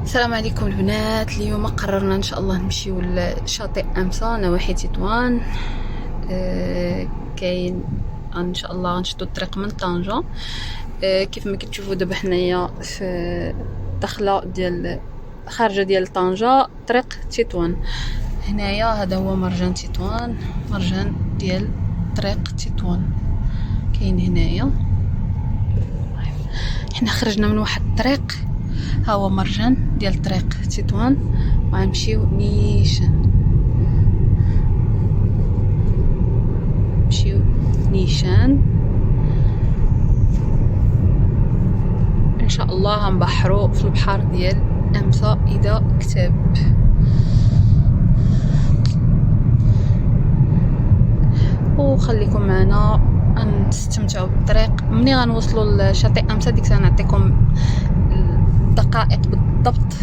السلام عليكم البنات. اليوم قررنا ان شاء الله نمشيو لشاطئ امسا نواحي تطوان. كاين ان شاء الله غنشدو الطريق من طنجة. كيف ما كتشوفوا دابا حنايا في الدخله ديال خارجه ديال طنجة طريق تطوان. هنايا هذا هو مرجان تطوان، مرجان ديال طريق تطوان كاين هنايا. حنا خرجنا من واحد الطريق، ها هو مرجان ديال طريق تطوان، وغنمشيو نيشان ان شاء الله. غنبحروا في البحر ديال امسا اذا كتاب. وخليكم معنا نستمتعوا بالطريق. ملي غنوصلوا لشاطئ امسا ديك الساعه نعطيكم الدقائق بالضبط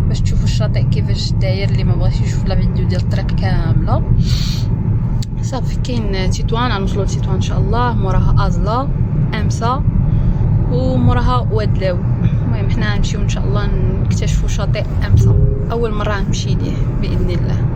باش تشوفوا الشاطئ كيفاش داير، اللي ما بغاش يشوف لا فيديو ديال الطريق كامله. صافي كاين تطوان، غنوصلوا لتطوان ان شاء الله، موراها ازلا امسا وموراها وادلاو. المهم حنا غنمشيو ان شاء الله نكتشفوا شاطئ امسا، اول مره غنمشي ليه باذن الله.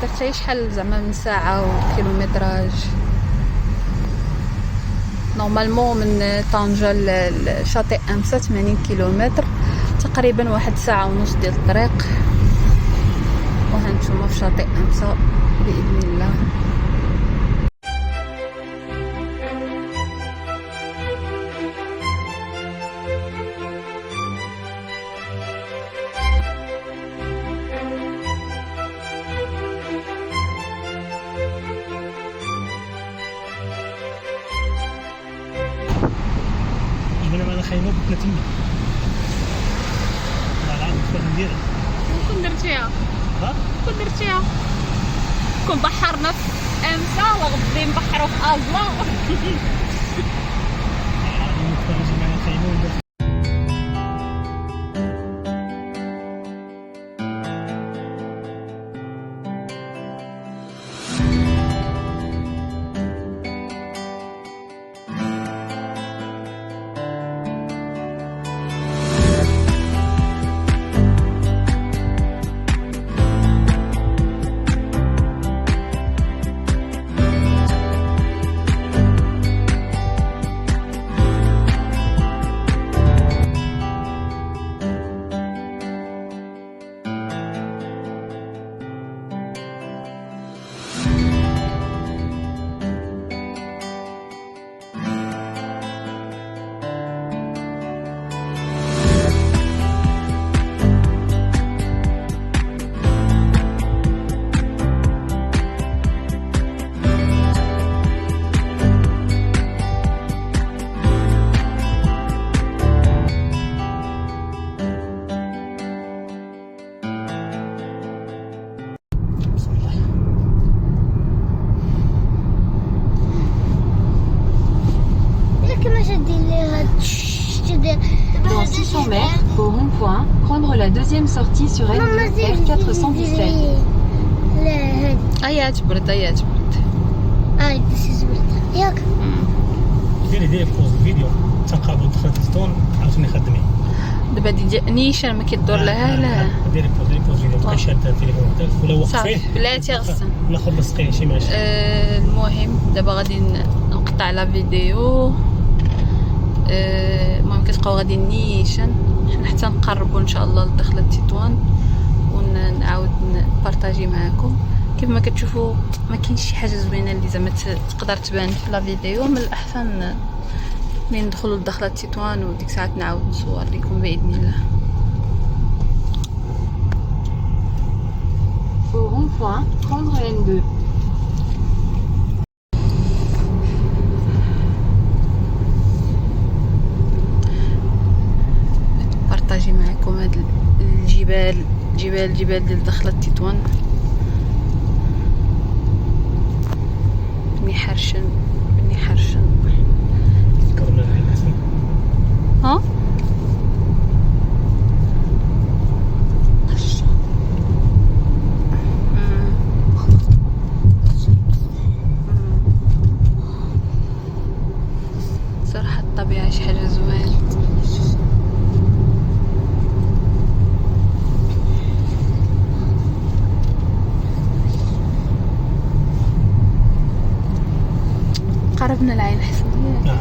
درتي شحال زعما من ساعه وكيلومتراج؟ نورمالمون من طنجة لشاطئ امسا 80 كيلومتر تقريبا، واحد ساعه ونص ديال الطريق. وهانتوما في شاطئ امسا باذن الله. انا خاينوك 30 لا الفرن ديالها كون درتيها ها كون درتيها كون بحرنا في امسا وغادي نبحروا في ازلا. غادي نتفرجوا معنا خاينوك. Dans 600 mètres, au rond-point, prendre la deuxième sortie sur F417. ايا تبرد ياك ديري بوز الفيديو تنقابل دخلت الزيتون عاوتاني خدمي. دابا دي نيشان ما كيدور لها لا. ديري بوز الفيديو بقى شاد التليفون ديالك ولا وقف صافي فيه بلاتي غسن. ناخذ مسقين شي ماشي. المهم دابا غادي نقطع لا فيديو. المهم كتبقاو غادي نيشان حنا حتى نقربوا ان شاء الله لدخلة تطوان ونعاود نبارطاجي معكم. كيف ما كتشوفوا ما كاينش شي حاجه زوينه اللي زعما تقدر تبان في لا فيديو. من الاحسن ملي ندخلوا لدخلة تطوان وديك الساعه نعاود نصور لكم باذن الله. Au rond-point, prendre N2. جبال جبال جبال ديال دخلة تطوان. بني حرشن بني حرشن. ذكرنا العين الحسن. ها صراحة الطبيعة شي حاجة زوين. قربنا العين الحسن. نعم.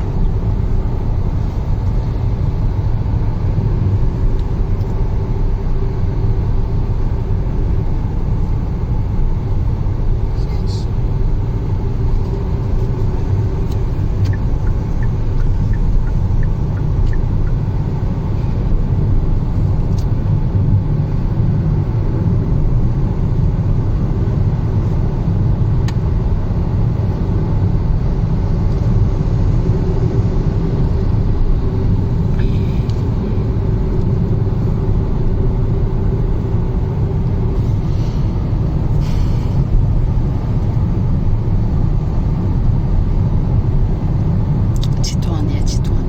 تطوان يا تطوان.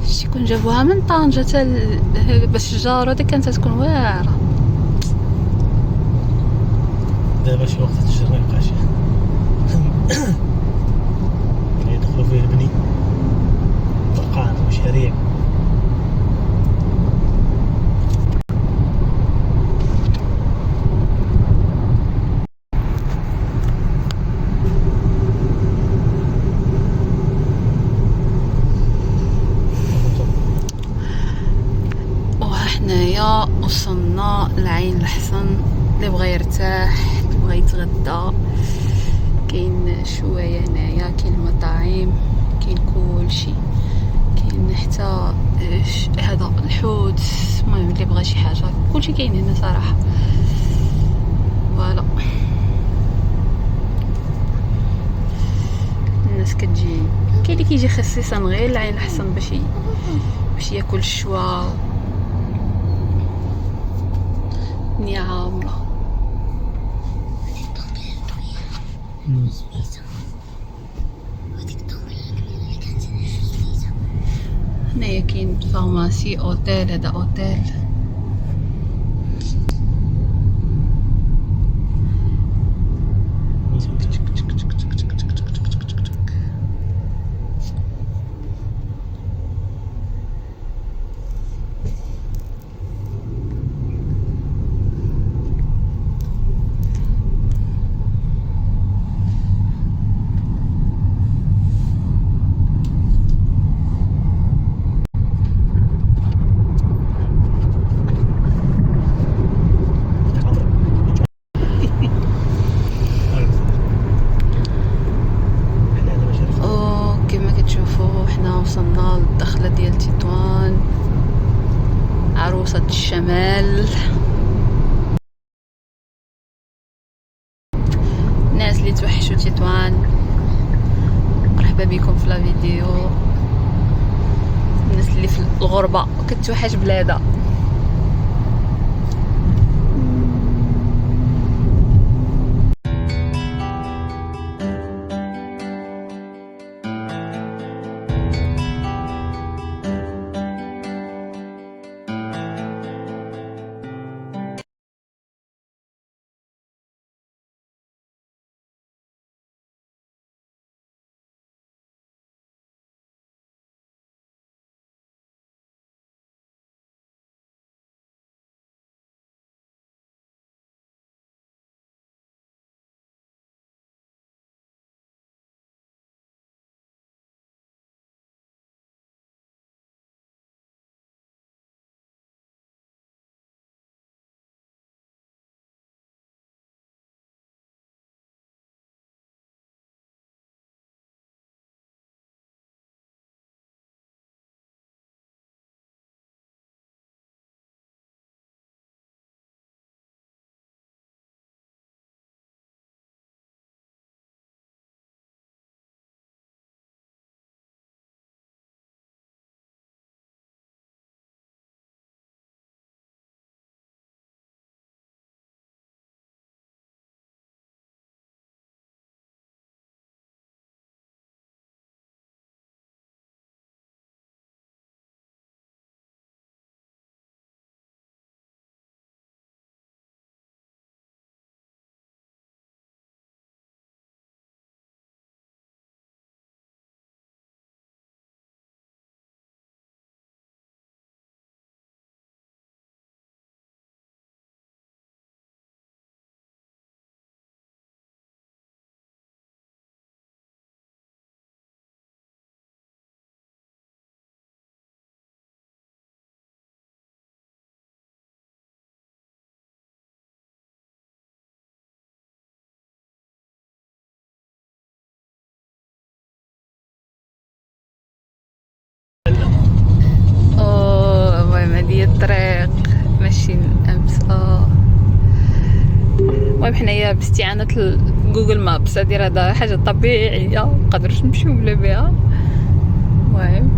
شتي كون جابوها من طنجة باش الجارة هذيك كانت تكون واعرة. دابا شي وقت التجر ما يبقاش يعني يدخلوا فيه البني برقان ومشاريع. وحنايا وصلنا لعين الحسن. اللي بغى يرتاح اللي بغى يتغدى كاين شويه هنايا، كاين المطاعم كاين كلشي، كاين حتى هذا الحوت. المهم اللي بغى شي حاجه كلشي كاين هنا صراحه. فوالا الناس كتجي، كاين اللي كيجي خصيصا غير لعين الحسن باش ياكل الشوا. الدنيا عامره. هنايا كاين فارماسي، اوتيل. هذا اوتيل. وكما كتشوفوا حنا وصلنا للدخلة ديال تطوان، عروسة الشمال. الناس اللي توحشوا تطوان مرحبا بكم في لا فيديو. الناس اللي في الغربة كتوحش بلادها الطريق ماشي امس. المهم حنايا باستعانة جوجل مابس هادي هذا حاجة طبيعية مقدروش نمشيو بلا بها. المهم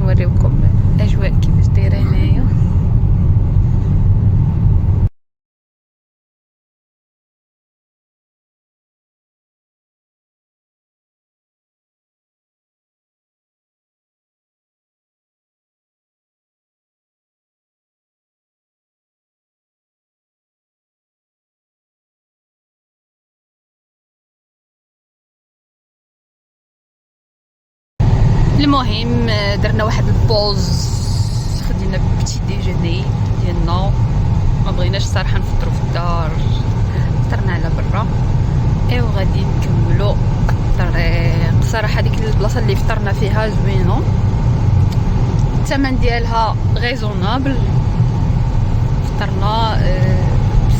نوريوكم الاجواء كيفاش دايره هنايا. المهم درنا واحد البوز، خدينا بتي ديجوني ديالنا، ما بغيناش صراحه نفطروا في الدار، فطرنا على برا ايوا غادي نكملوا الطريق. صراحه ديك البلاصه اللي فطرنا فيها زوينه، الثمن ديالها غيزونابل. فطرنا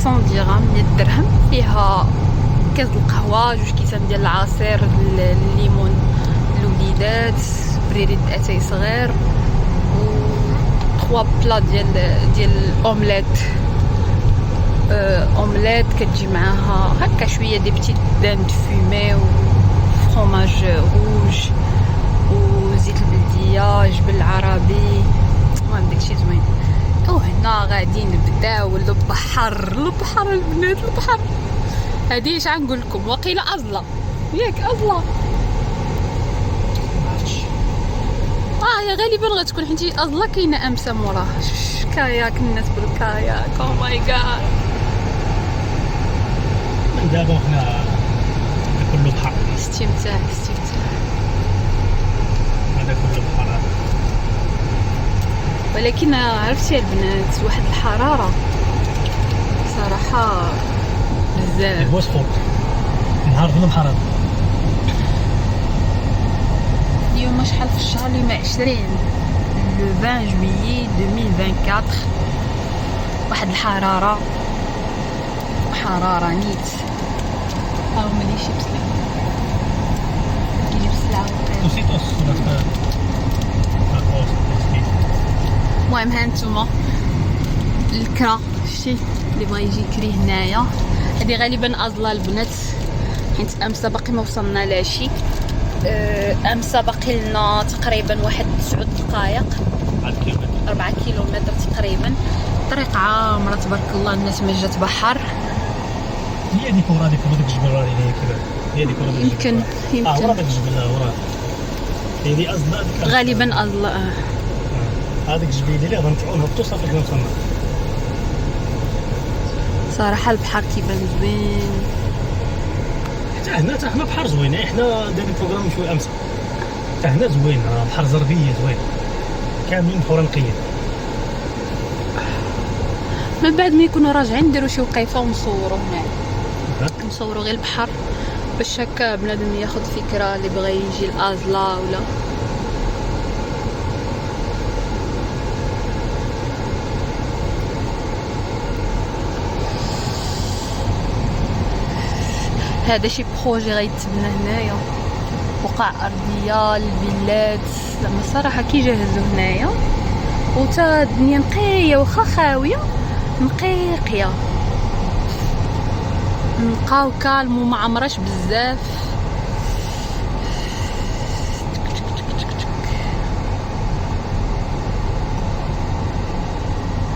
100 درهم 100 درهم، فيها كاس القهوه، 2 كيسان ديال العصير الليمون الوليدات، بريريد اتاي صغير، و 3 بلا ديال الاومليت. اومليت كتجي معاها هكا شويه دي بتيت دان فومي وفرomاج روج وزيت البلديه جبل العربي. المهم داكشي زوين. وهنا غادي نبداو البحر البنات، البحر هادي اش غنقول لكم، وقيله ازله ياك ازله. هي غالبا غتكون حيت ازله كاينه امسه موراها كاياك، الناس بالكاياك. او ماي جاد، من دابا حنا كله بحر، استمتاع هذا كله بحر. ولكن عرفتي البنات واحد الحراره صراحه بزاف. واش خوك نهار في البحر هذا؟ اليوم شحال في الشهر؟ اليوم 20 لو 20 جويي 2024. واحد الحراره نيت. هاو ملي شيبس لي كيجيب السلعه. المهم ها نتوما الكرا، شتي اللي بغا يجي يكري هنايا. هذه غالبا ازلا البنات، حيت امس باقي ما وصلنا لاشي. امس باقي لنا تقريبا واحد 9 دقائق، 4 كيلومتر تقريبا. الطريق عامره تبارك الله، الناس ما جات بحر. هي ديك ورا ديك الجبل راه كذا، هي ديك ورا يمكن ورا ديك الجبل ورا، هي دي ازلا غالبا ازلا. هذيك الجبيله اللي غنطلعوا نهبطوا صافي كنا وصلنا. صراحه البحر كيبان زوين، حتى حنا بحر زوين. حنا دايرين بروغرام شويه امس، حتى هنا زوين، بحر زربيه زوين، كاملين بحور نقيه. من بعد ما يكونوا راجعين نديروا شي وقيفه ونصوروا هنايا، نصوروا غير البحر باش هكا بنادم ياخذ فكره اللي بغى يجي لازلا ولا. هذا شي بروجي غيتبنى هنايا، وقع ارضيه الفيلات زعما صراحه كيجهزوا هنايا. وتا الدنيا نقيه واخا خاويه نقيقيه، نقاو كالم وما عمرش بزاف.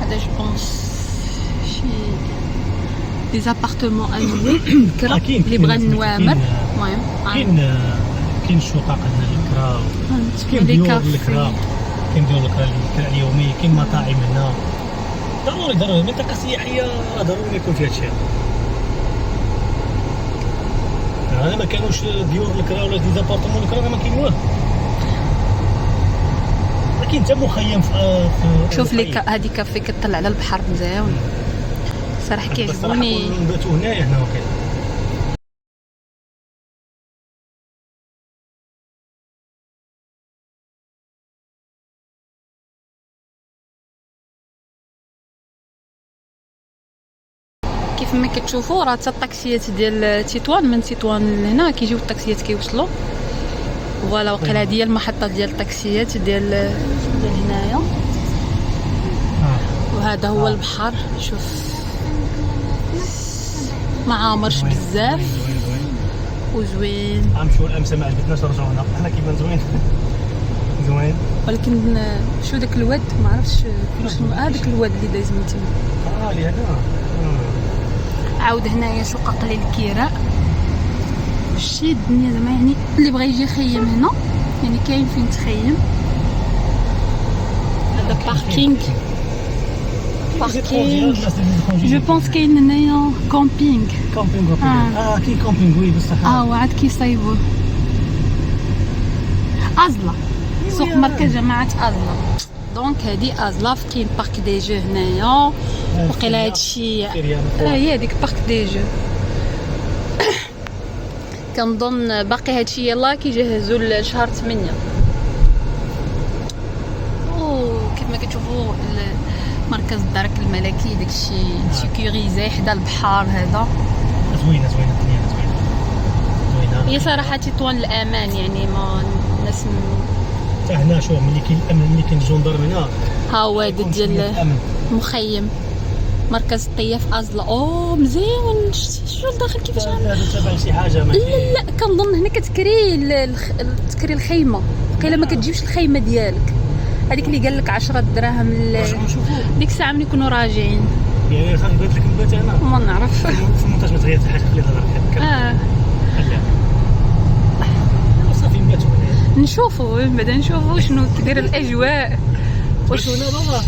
هذا جبونس شي دي زابارتمون انوي كرا اللي بغى النوامر. المهم كاين الشقق هنا الكرا، كاين ديور الكرا، كاين ديور الكرا اليومي، كاين مطاعم هنا. ضروري منطقه سياحيه، ضروري يكون فيها هادشي. انا ما كانوش ديور الكرا ولا دي زابارتمون الكرا، ما كاين والو، ما كاين حتى مخيم في شوف لي هذه كافي كطلع على البحر مزيان صراحه كيعجبوني. نباتوا هنايا هنا وكاين. كيف ما كتشوفوا راه حتى الطاكسيات ديال تطوان من تطوان لهنا كيجيو الطاكسيات كيوصلوا. فوالا وقيلا هذه هي المحطه ديال الطاكسيات ديال هنايا. هذا هو البحر. شوف ما عامرش بزاف وزوين. غنمشيو الامس ما عجبتناش رجعونا حنا كيبان زوين. زوين ولكن شو داك الواد ما عرفتش شنو هذاك الواد اللي دايز من تما. اللي هنا عاود هنايا شقق للكراء. شتي الدنيا زعما يعني اللي بغى يجي يخيم هنا يعني كاين فين تخيم. هذا باركينغ جو بونس كاين هنايا كومبينغ. كاين كومبينغ وي بصح وعاد كيصايبوه ازلا سوق مركز جماعة ازلا. دونك هادي ازلا فين بارك دي جو هنايا. وقيلا هادشي هي هذيك بارك دي جو. كنظن باقي هادشي يلاه كيجهزوا لشهر 8. كيف ما كتشوفوا مركز الدرك الملكي داكشي سيكوريزي حدا البحر. هذا زوينه الدنيا زوينه. هي صراحه تطوان الامان يعني ما الناس هنا شوف ملي كاين الامن ملي كاين الجندرم هنا ها هو هذا ديال مخيم مركز الطياف ازلا. مزيان. شنو الداخل كيفاش هذا تبع شي حاجه لا كنظن هنا كتكري الخيمه. قيله ما كتجيبش الخيمه ديالك هذيك اللي قال لك 10 دراهم ديك الساعه ملي يكونوا راجعين. يعني صافي بغيت لك نبات هنا ما نعرف في المونتاج ما تغير حتى حاجه. خليها تهضر صافي نباتوا هنا نشوفوا بعدا نشوفوا شنو تدير الاجواء. واش هنا بابا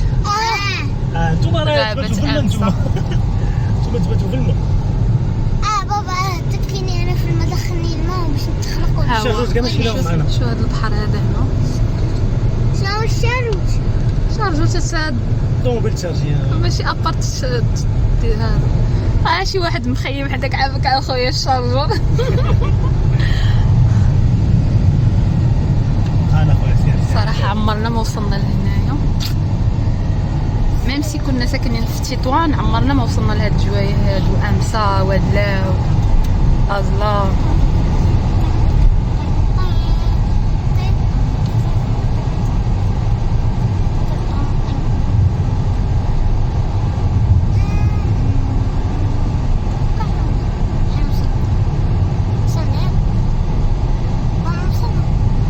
انتوما راه تباتوا في الماء. انتوما تباتوا في الماء. بابا تكفيني انا في الماء. دخلني الماء باش نتخلقوا. الشاروت كاع ماشي لهم معنا. شو هذا البحر هذا هنا شنو الشاروت؟ شارجو تساعد طوموبيل تشارجي ماشي ابارت دير هذا. شي واحد مخيم حداك عافاك على خويا الشارجور. انا خويا سير صراحه عمرنا ما وصلنا لهنايا. ميم سي كنا ساكنين في تطوان عمرنا ما وصلنا لهاد الجوايه هادو امسا ودلاو ازلا.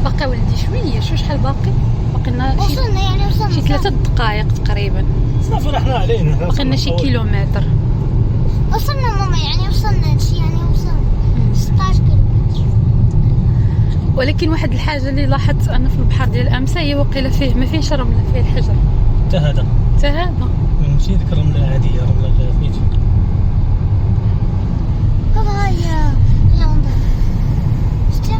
باقي ولدي شويه شحال باقي لنا وصلنا يعني وصلنا شي 3 دقائق تقريبا. صافي رحنا علينا باقي لنا شي كيلومتر. وصلنا ماما يعني وصلنا هادشي يعني وصلنا 16 كيلومتر. ولكن واحد الحاجه اللي لاحظت انا في البحر ديال امسا هي وقيله فيه ما فيهش رمله فيه الحجر. حتى هذا ماشي ديك الرمله العاديه رمله سميتو بابا هيا لندن شتي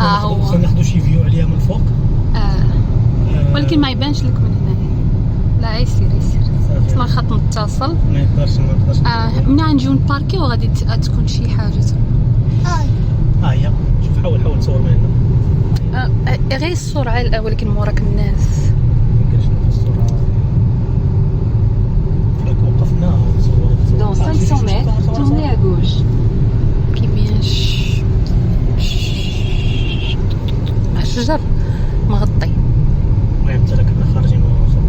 هو ناخذ شي فيو عليها من الفوق. ولكن ما يبانش لك من هنا. لا يسير اصلا الخط متصل ما يقدرش ملي غنجيو نباركيو غادي تكون شي حاجه. هي شوف حاول تصور من هنا. غير السرعه ولكن موراك الناس. ممكنش ناخذ الصوره فاك وقفنا وصورت. Dans 500 mètres, tournez à gauche. كيبينش الشجر مغطي. المهم حتى كنا خارجين ونصور.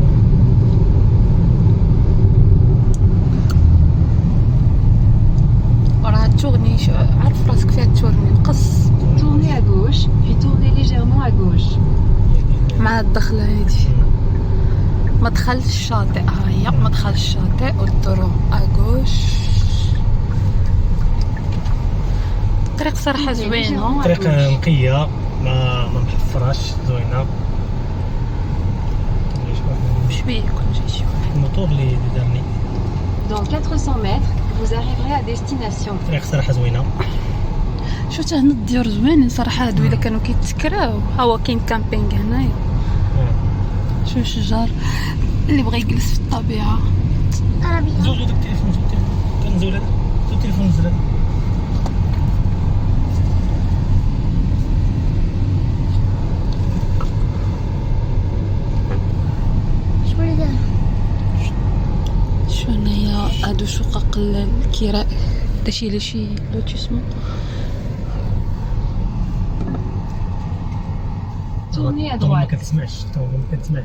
وراه تورني عارف راسك فيها تورني نقص. Tournez à gauche, puis tournez légèrement à gauche. مع الدخله هادي مدخل الشاطئ. هي مدخل الشاطئ ودورو اغوش. الطريق صراحه زوينه. طريق نقيه ما محفراش زوينه. شويه يكون جاي شي واحد. الموتور اللي دارني. Dans 400 mètres, vous arriverez à destination. طريق صراحه زوينه. شفت هنا الديور زوينين صراحه. هادو الا كانوا كيتسكراو ها هو كاين كامبينغ هنايا. شوف شجر اللي بغى يجلس في الطبيعه. زوجو داك التليفون كنزول هذا التليفون نزل هذا. شو هنايا هادو شقق الكراء داشي لشي لوتيسمون. tournez à تو ما droite. كتسمعش، تو ما كتسمعش.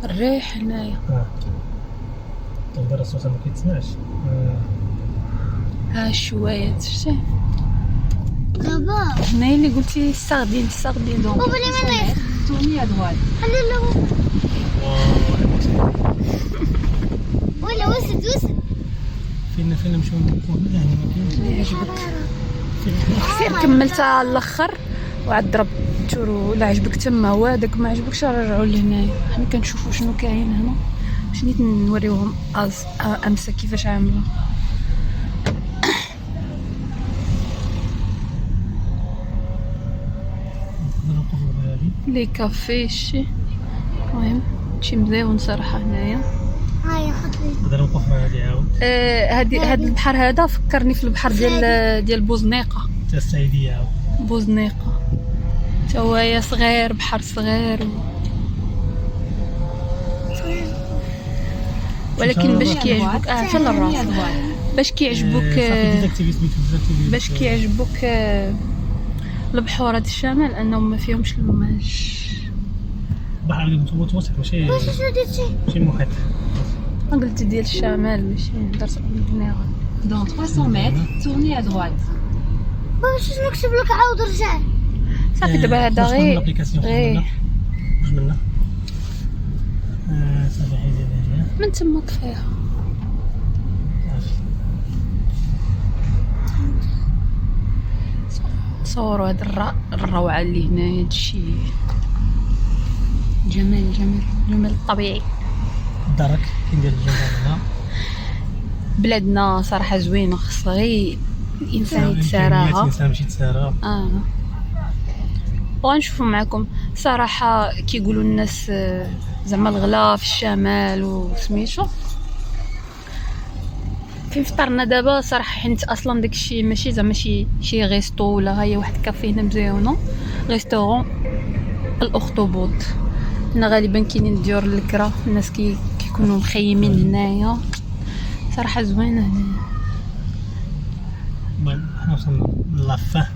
الريح هنايا. تو دار الصوت ما كيتسمعش. ها الشوايات شتي بابا هنايا اللي قلتي السردين السردين. Dans Vous voulez 400 mener? mètres, tournez à droite. هلا ولا وسد فين نمشيو نوقفو هنا؟ يعني ما كاينش اللي عجبك فين. سير كملت على الاخر وعاد ضرب تورو. لا عجبك تما هو هذاك، ما عجبكش رجعوا لهنايا. حنا كنشوفوا شنو كاين هنا. شنيت نوريوهم امسه كيفاش عامله. نقدر نوقفو هادي. لي كافي شي المهم شي مزيون صراحه هنايا. هاي خطلي نقدر نوقف هادي عاود. هاد البحر هذا فكرني في البحر ديال بوزنيقه. تا السعيدية عاود. بوزنيقه تا هو صغير، بحر صغير ولكن باش كيعجبك حتى للراس، باش كيعجبك باش كيعجبك البحور هاد الشمال انهم ما فيهمش الماج. بحر متوسط ماشي واش شنو درتي؟ محيط. قلت ديال الشمال ماشي درت هنا. Dans 300 mètres, tournez à droite. بابا شنو نكتب لك عاود رجع؟ صافي دابا هذا غير واش منا صافي حيدي هذه من تما طفيها. تصوروا هاد الروعه اللي هنا. هادشي جمال الطبيعي. الدرك كندير الجنة هنا. بلادنا صراحه زوينه، خص غير الانسان يتساراها. الانسان ماشي يتسارى. وغنشوفوا معكم صراحه كيقولوا الناس زعما الغلا في الشمال وسميتو فين فطرنا دابا صراحه، حيت اصلا داكشي ماشي زعما شي غيستو ولا هي واحد كافي هنا مزيونه. ريستورون الاخطبوط هنا غالبا كاينين ديور الكرا، الناس كيكونوا مخيمين هنايا. صراحه زوينه هنا. حنا وصلنا لافا.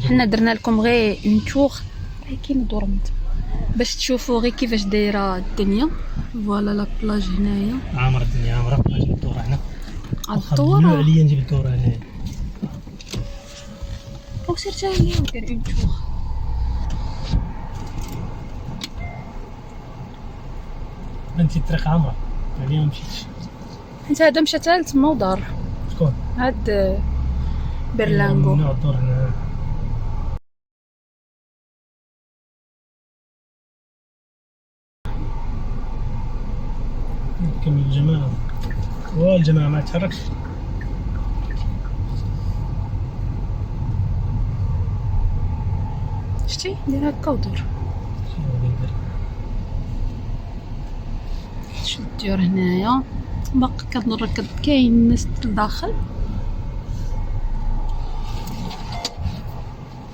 حنا درنا لكم غير اون تور كاين دورمت باش تشوفوا غير كيفاش دايره الدنيا. فوالا لا بلاج هنايا عامر الدنيا عامره. نجيب الدوره هنا. الدوره عليا نجيب الدوره هنا. وسيرت هنايا ودير اون تور. بنتي الطريق عامره عليا ما مشيتش. انت هذا مشى حتى تما ودار. شكون؟ هاد برلانغو. نوع الدور هنا. كمل الجماعة. والجماعة ما تحركش. شتي دير هكا ودور. شو الديور هنايا باقي كنركض. كاين الناس لداخل.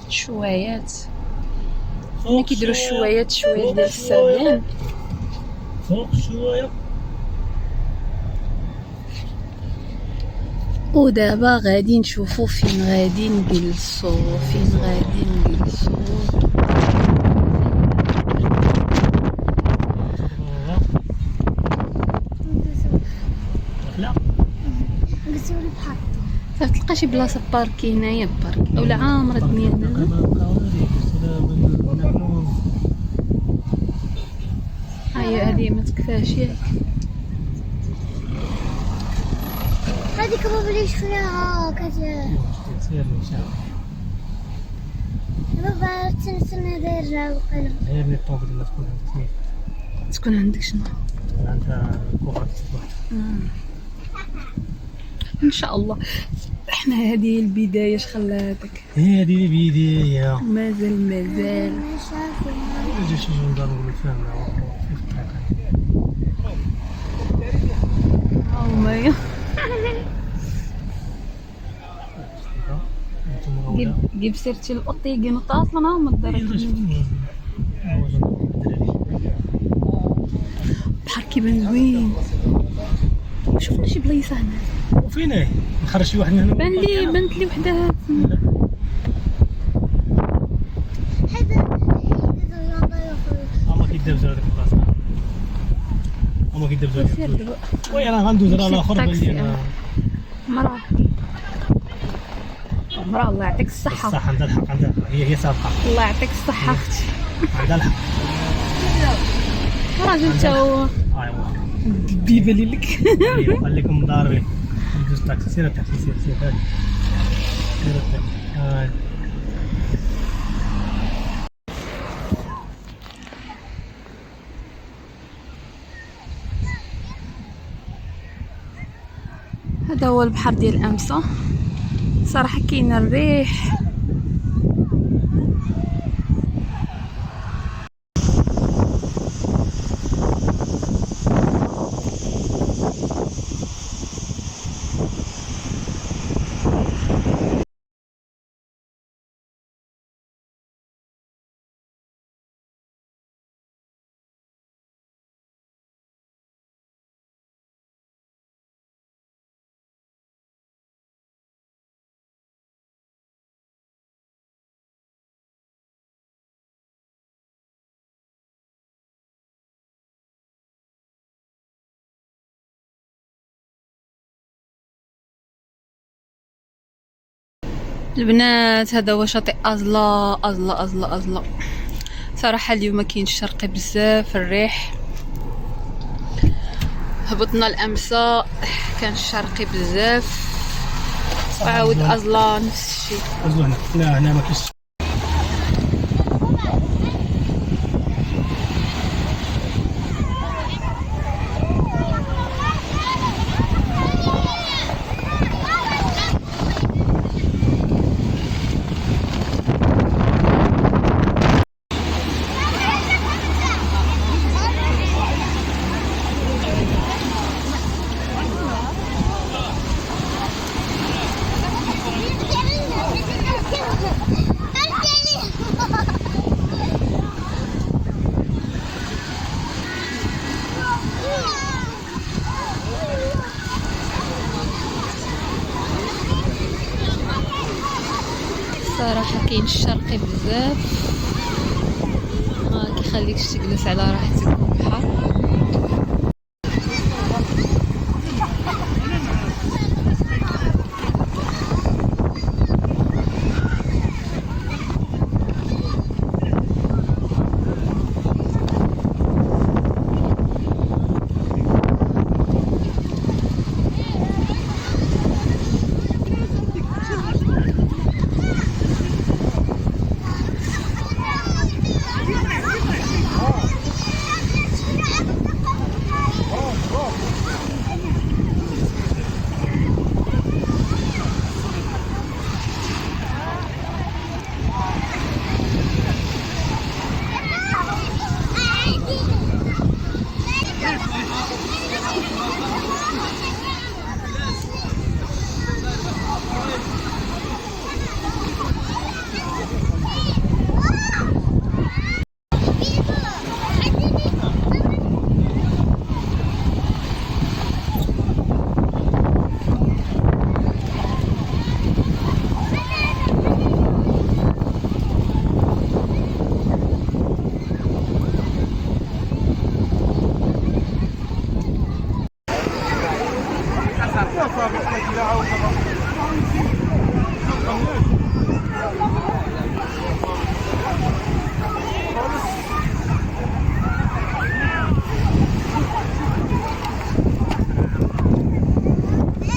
شوايات هنا كيديروا الشوايات ديال السردين. فوق شوية. ودابا غادي نشوفوا فين غادي نجلسوا. لا نقصوا البحر. صافي تلقى شي بلاصه باركي هنايا بارك اولا عامره الدنيا هنا. هذه ما تكفاش ياك. هذيك بابا ليش فيها كذا؟ سير ان شاء الله. بابا تنسى يرجع وقلب. هي من الطوب اللي تكون عندك. تكون عندك شنو؟ تكون عندها كوفر تصبح. ان شاء الله. احنا هذه البدايه اش خلاتك؟ هي هذه البداية. مازال ما شافوا. نجي شي جندار نقول فاهمة في الطريق. او مايا جيب سيرتي القطي قنط اصلا هما الدرك. بحر كيبان زوين. شوفنا شي بلايصه هنا. وفين نخرج شي واحد من هنا. بانت لي وحده كيدابزو هذيك البلاصه هما كيدابزو وي انا غندوز راه الاخر بان انا مرة الله يعطيك الصحة. صح عندها الحق هي سابقه. الله يعطيك الصحة اختي. عندها الحق راجل تا هو ايوا بيبه لك. خليكم مضاربين ندوز الطاكسي سير الطاكسي سير هادي سير الطاكسي هذا هو البحر ديال أمسا. صراحة كاين الريح. البنات هذا هو شاطئ أزلا أزلا أزلا أزلا. صراحة اليوم كاين الشرقي بزاف الريح. هبطنا الأمسا كان الشرقي بزاف وعاود أزلا نفس الشيء. أزلا هنا لا هنا ما كاينش. صراحة كاين الشرقي بزاف ما كيخليكش تجلس على راحتك في البحر. لا